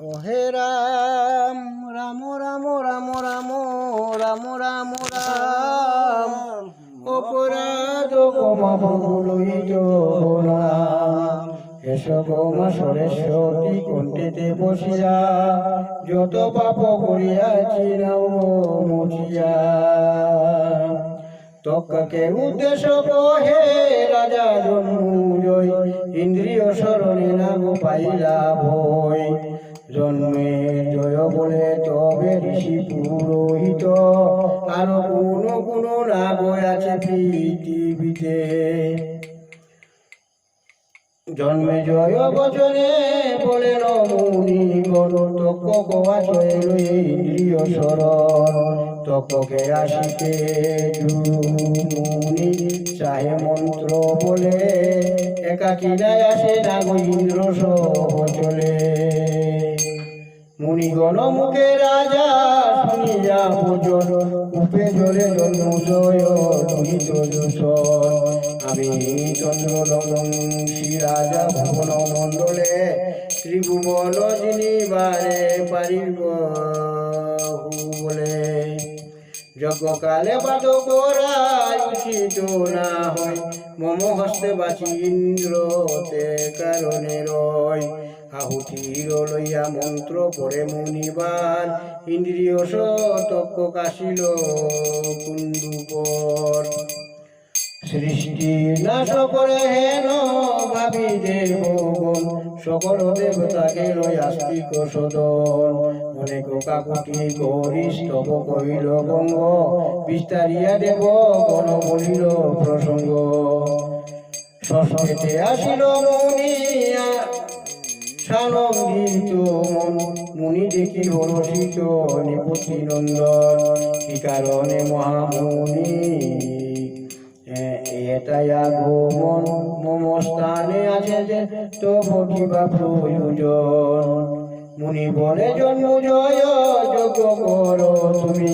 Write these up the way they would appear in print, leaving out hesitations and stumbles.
ও হে রাম রাম রাম রাম রাম রাম রাম রাম অপরাধ ক্ষমা ভুল হইত নাম এসো গোমা সরেশ্বতী কণ্ঠেতে বসিয়া যত পাপ করিয়াছি নাও মুছিয়া তক্কাকে উদ্দেশ্য কহে রাজা জন্মজয় ইন্দ্রিয় স্মরণে নাম পাইলা ভয় জন্মের জয় বলে তবে ঋষি পুরোহিত আর কোন নাগ আছে পৃথিবীতে জন্মে জয় বচনে বলেন মুনিগণ তক্ক গোয়া চয়েল ইন্দ্রিয় স্মরণ তক্ককে আসিতে মুনি চাহে মন্ত্র বলে একাকি নাই আসে নাগ ইন্দ্র সহ চলে মুনিগণ মুখে রাজা শুনিয়া ভোজন কূপে জলে জন্মজয় দুহিত আমি চন্দ্রদমন শ্রী রাজা ভুবন মণ্ডলে ত্রিভুবন জিনিবারে পারিব বলে যজ্ঞকালে বাদ করাই উচিত না হয় মম হস্তে বাঁচি ইন্দ্রতে কারণে রয় আহুতির লইয়া মন্ত্র পরে মুনিবার ইন্দ্রিয় সতক্ক কাশিল কুণ্ডুপর সৃষ্টি নাশ করে হেন ভাবি দেবগণ সকল দেবতাকে লই আস্তিক সদন অনেক কাকুতি করিস তব কহিল গঙ্গ বিস্তারিয়া দেব গণ বলিল প্রসঙ্গ ষষ্ঠীতে আসিল মুনিয়া সানন্দিত মন মুনি দেখি হরষিত নিপতি নন্দন কি কারণে মহামুনি এটাই আগমন মম স্থানে আছে যে তো ভগিবা প্রয়োজন মুনি বলে জন্ম জয় যজ্ঞ করো তুমি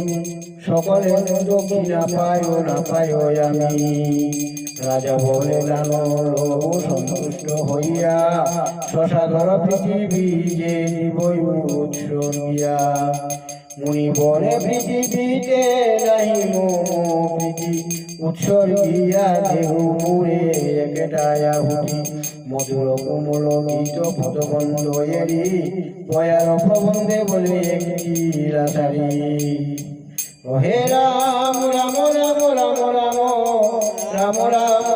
সকলে দক্ষিণা পায় না পায় আমি রাজা বলে জানো লোভ সন্তুষ্ট হইয়া শশাধর পৃথিবী যে দিবই উৎসর্গিয়া মুনি বলে পৃথিবীতে নাহি মম প্রীতি উৎসর্গিয়া দেহ মুরে একটাই আহুতি মধুর কোমল গীত পদবন্ধ এরি দয়ার প্রবন্ধে বলে একটি রাসারি হে রাম রাম রাম রাম রাম রাম রাম